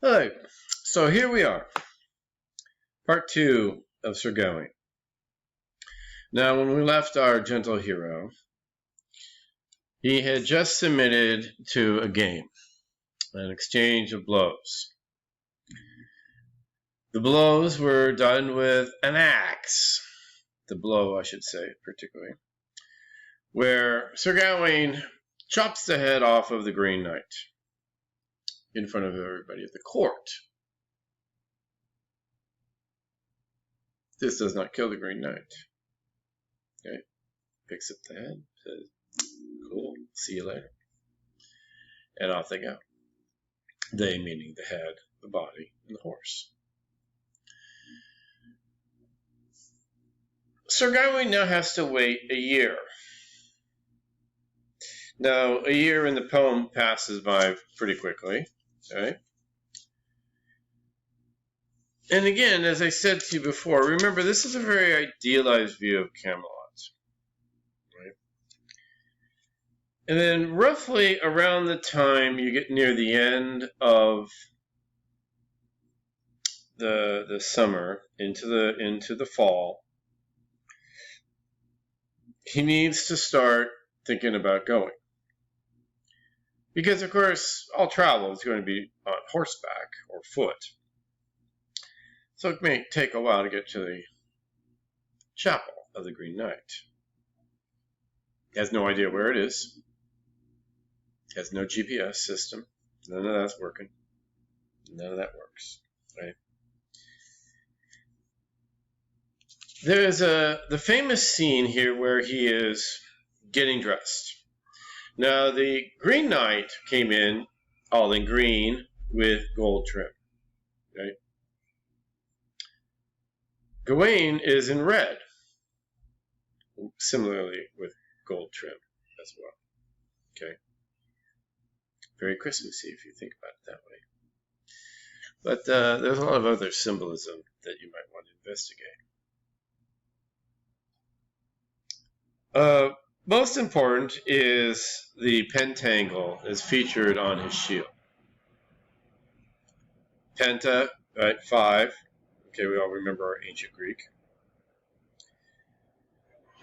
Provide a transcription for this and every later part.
Hello. So here we are, part 2 of Sir Gawain. Now, when we left our gentle hero, he had just submitted to a game, an exchange of blows. The blows were done with an axe, the blow, I should say, particularly, where Sir Gawain chops the head off of the Green Knight in front of everybody at the court. This does not kill the Green Knight. Okay, picks up the head, says, "Cool, see you later." And off they go. They meaning the head, the body, and the horse. Sir Gawain now has to wait a year. Now, a year in the poem passes by pretty quickly. Okay? And again, as I said to you before, remember, this is a very idealized view of Camelot. Right? And then roughly around the time you get near the end of the summer into the fall, he needs to start thinking about going. Because, of course, all travel is going to be on horseback or foot. So it may take a while to get to the chapel of the Green Knight. He has no idea where it is. He has no GPS system. None of that's working. None of that works. Right? There's the famous scene here where he is getting dressed. Now, the Green Knight came in all in green with gold trim. Right? Gawain is in red, similarly with gold trim as well. Okay? Very Christmassy if you think about it that way. But there's a lot of other symbolism that you might want to investigate. Most important is the pentangle is featured on his shield. Penta, right, 5. Okay, we all remember our ancient Greek.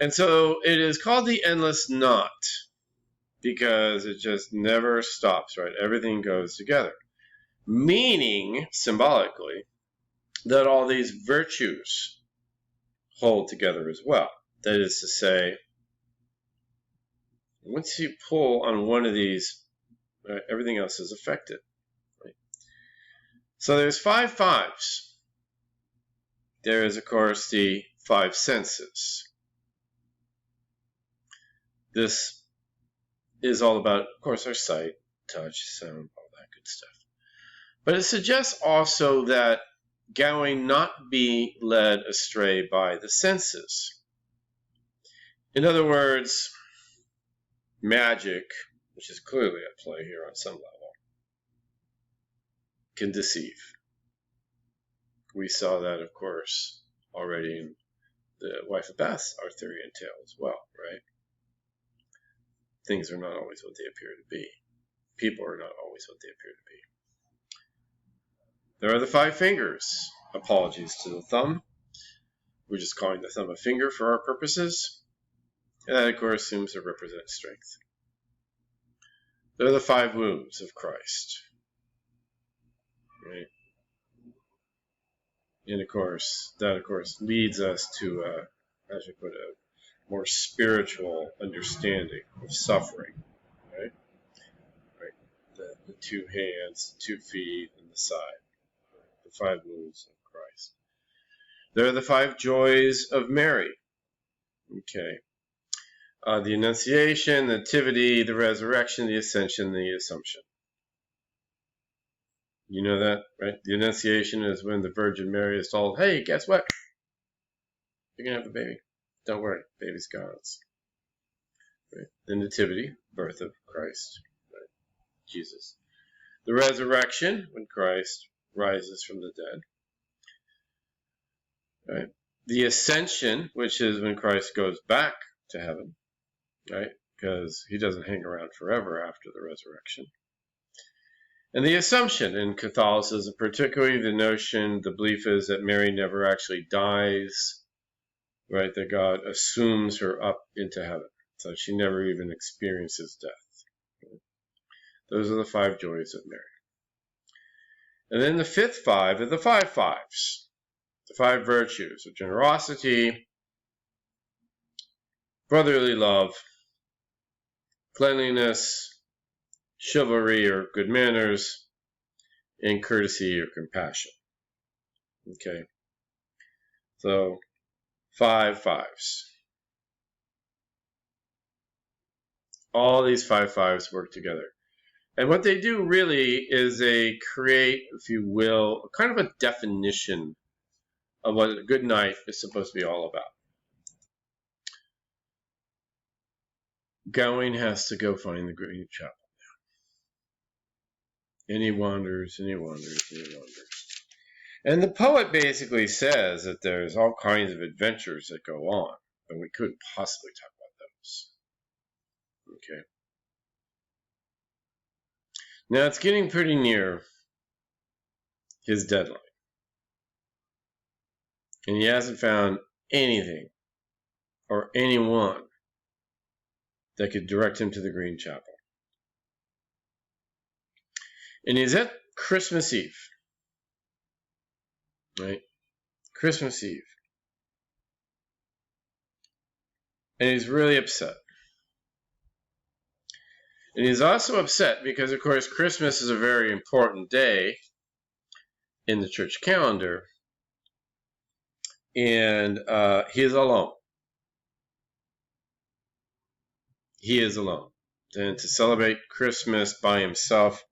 And so it is called the endless knot because it just never stops, right? Everything goes together. Meaning, symbolically, that all these virtues hold together as well. That is to say, once you pull on one of these, everything else is affected. Right? So there's 5 fives. There is, of course, the 5 senses. This is all about, of course, our sight, touch, sound, all that good stuff. But it suggests also that Gawain not be led astray by the senses. In other words, magic, which is clearly at play here on some level, can deceive. We saw that, of course, already in the Wife of Bath's Arthurian tale as well, right? Things are not always what they appear to be. People are not always what they appear to be. There are the 5 fingers. Apologies to the thumb. We're just calling the thumb a finger for our purposes. And that, of course, seems to represent strength. There are the 5 wounds of Christ. Right? And, of course, that, leads us to, as we put it, more spiritual understanding of suffering. Right? The 2 hands, the 2 feet, and the side. The 5 wounds of Christ. There are the 5 joys of Mary. Okay. The Annunciation, the Nativity, the Resurrection, the Ascension, the Assumption. You know that, right? The Annunciation is when the Virgin Mary is told, "Hey, guess what? You're going to have a baby. Don't worry, baby's God's." Right? The Nativity, birth of Christ, right? Jesus. The Resurrection, when Christ rises from the dead. Right? The Ascension, which is when Christ goes back to heaven. Right? Because he doesn't hang around forever after the resurrection. And the assumption in Catholicism, particularly the belief is that Mary never actually dies, right? That God assumes her up into heaven. So she never even experiences death. Those are the 5 joys of Mary. And then the fifth 5 are the 5 fives. The 5 virtues of generosity, brotherly love, cleanliness, chivalry or good manners, and courtesy or compassion. Okay, so 5 fives. All these 5 fives work together. And what they do really is they create, if you will, kind of a definition of what a good night is supposed to be all about. Gawain has to go find the Green Chapel now. And he wanders, and he wanders, and he wanders. And the poet basically says that there's all kinds of adventures that go on, and we couldn't possibly talk about those. Okay. Now it's getting pretty near his deadline. And he hasn't found anything or anyone that could direct him to the Green Chapel. And he's at Christmas Eve. Right? Christmas Eve. And he's really upset. And he's also upset because, of course, Christmas is a very important day in the church calendar. And he is alone. He is alone. And to celebrate Christmas by himself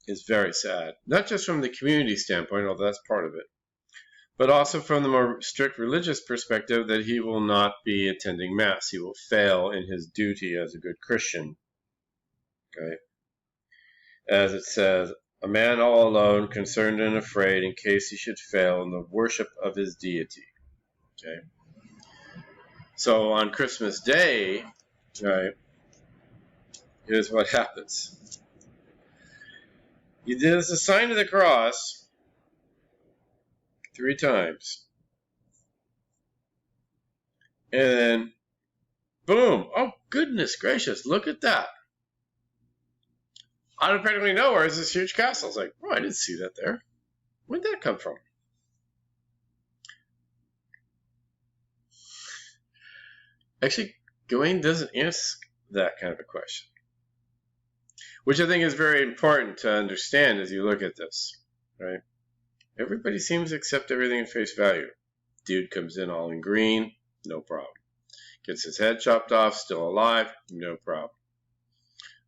is very sad. Not just from the community standpoint, although that's part of it, but also from the more strict religious perspective that he will not be attending Mass. He will fail in his duty as a good Christian. Okay? As it says, a man all alone, concerned and afraid in case he should fail in the worship of his deity. Okay? So on Christmas Day, right, here's what happens. He does the sign of the cross 3 times. And then, boom. Oh, goodness gracious, look at that. Out of practically nowhere is this huge castle. It's like, oh, I didn't see that there. Where'd that come from? Actually, Gawain doesn't ask that kind of a question, which I think is very important to understand as you look at this, right? Everybody seems to accept everything at face value. Dude comes in all in green, no problem. Gets his head chopped off, still alive, no problem.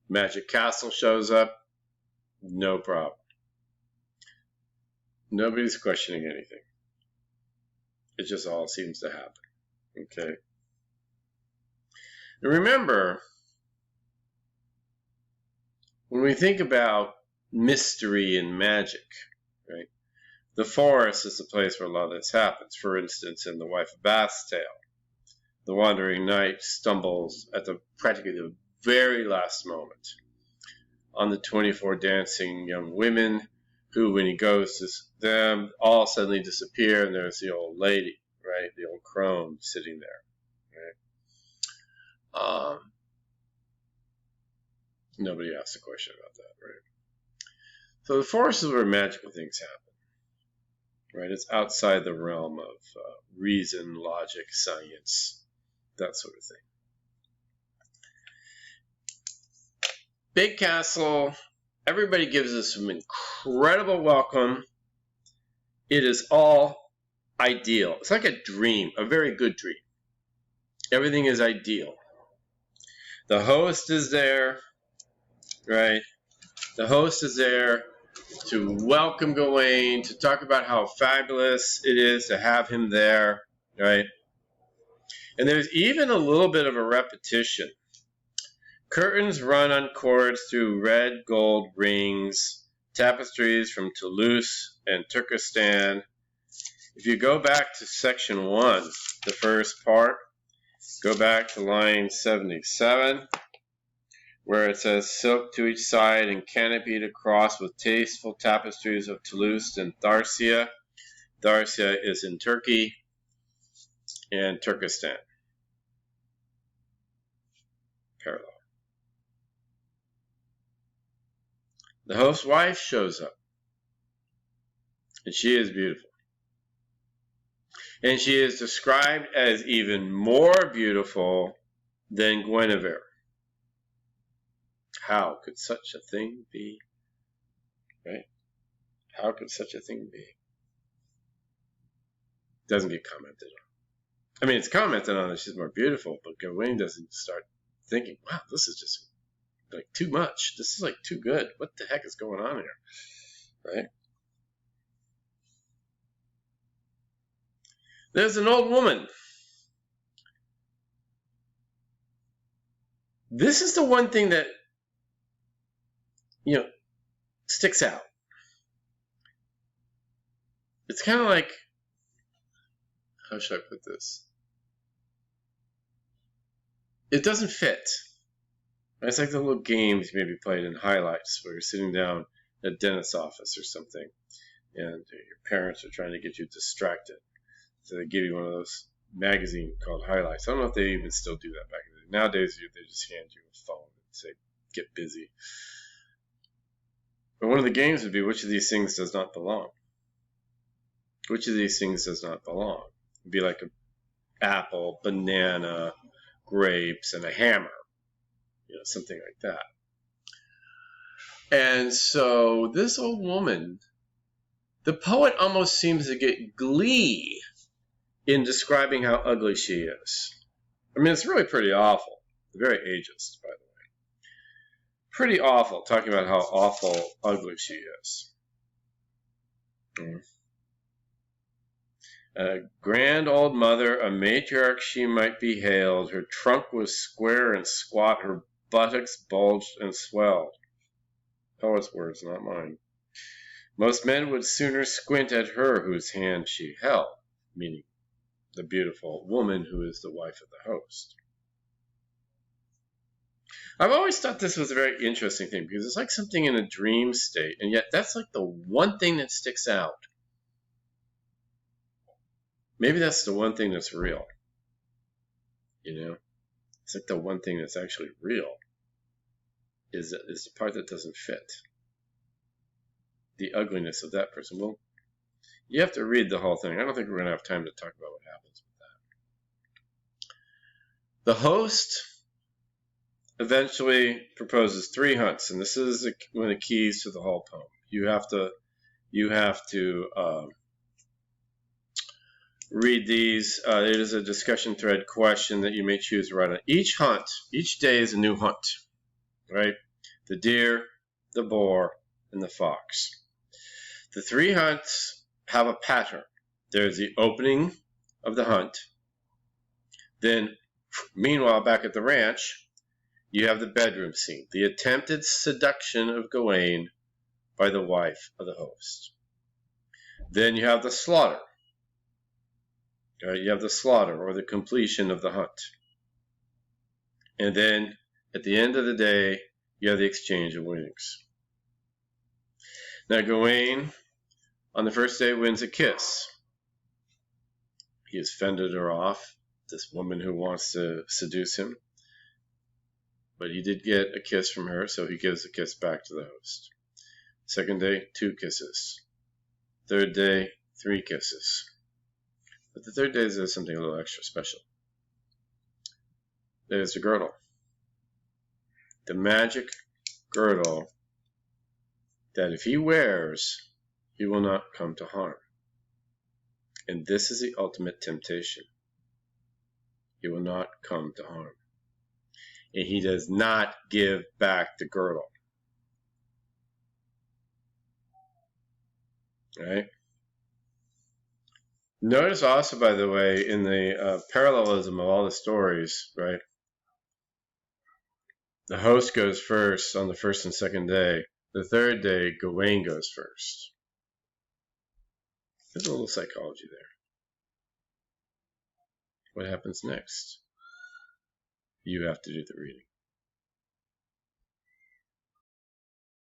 Magic castle shows up, no problem. Nobody's questioning anything. It just all seems to happen, okay? And remember, when we think about mystery and magic, right? The forest is the place where a lot of this happens. For instance, in The Wife of Bath's Tale, the wandering knight stumbles at practically the very last moment on the 24 dancing young women who, when he goes to them, all suddenly disappear, and there's the old lady, right? The old crone sitting there, right? Nobody asked a question about that, right? So the forest is where magical things happen, right? It's outside the realm of reason, logic, science, that sort of thing. Big castle. Everybody gives us some incredible welcome. It is all ideal. It's like a dream, a very good dream. Everything is ideal. The host is there, right? The host is there to welcome Gawain, to talk about how fabulous it is to have him there, right? And there's even a little bit of a repetition. Curtains run on cords through red gold rings, tapestries from Toulouse and Turkestan. If you go back to section 1, the first part, go back to line 77, where it says silk to each side and canopied across with tasteful tapestries of Toulouse and Tharsia. Tharsia is in Turkey and Turkestan. Parallel. The host's wife shows up, and she is beautiful. And she is described as even more beautiful than Guinevere. How could such a thing be? Right? How could such a thing be? Doesn't get commented on. I mean, it's commented on that she's more beautiful, but Gawain doesn't start thinking, wow, this is just like too much. This is like too good. What the heck is going on here? Right? There's an old woman. This is the one thing that, sticks out. It's kind of like, how should I put this? It doesn't fit. It's like the little games you maybe played in highlights where you're sitting down at a dentist's office or something and your parents are trying to get you distracted. So they give you one of those magazines called highlights. I don't know if they even still do that back in the day. Nowadays, they just hand you a phone and say, get busy. But one of the games would be, which of these things does not belong? Which of these things does not belong? It'd be like an apple, banana, grapes, and a hammer. Something like that. And so this old woman, the poet almost seems to get glee in describing how ugly she is. I mean, it's really pretty awful. Very ageist, by the way. Pretty awful, talking about how awful ugly she is. A grand old mother, a matriarch she might be hailed. Her trunk was square and squat, her buttocks bulged and swelled. Poet's words, not mine. Most men would sooner squint at her whose hand she held, meaning the beautiful woman who is the wife of the host. I've always thought this was a very interesting thing because it's like something in a dream state, and yet that's like the one thing that sticks out. Maybe that's the one thing that's real. It's like the one thing that's actually real is the part that doesn't fit. The ugliness of that person. Well, you have to read the whole thing. I don't think we're going to have time to talk about what happens with that. The host eventually proposes 3 hunts, and this is one of the keys to the whole poem. You have to read these. It is a discussion thread question that you may choose to write on. Each day is a new hunt, right? The deer, the boar, and the fox. The 3 hunts have a pattern. There's the opening of the hunt. Then, meanwhile, back at the ranch, you have the bedroom scene, the attempted seduction of Gawain by the wife of the host. Then you have the slaughter. You have the slaughter or the completion of the hunt. And then at the end of the day, you have the exchange of winnings. Now Gawain, on the first day, wins a kiss. He has fended her off, this woman who wants to seduce him. But he did get a kiss from her, so he gives the kiss back to the host. Second day, 2 kisses. Third day, 3 kisses. But the third day is something a little extra special. There's the girdle. The magic girdle that if he wears, he will not come to harm. And this is the ultimate temptation. He will not come to harm. And he does not give back the girdle. Right? Notice also, by the way, in the parallelism of all the stories, right? The host goes first on the first and second day. The third day, Gawain goes first. There's a little psychology there. What happens next? You have to do the reading.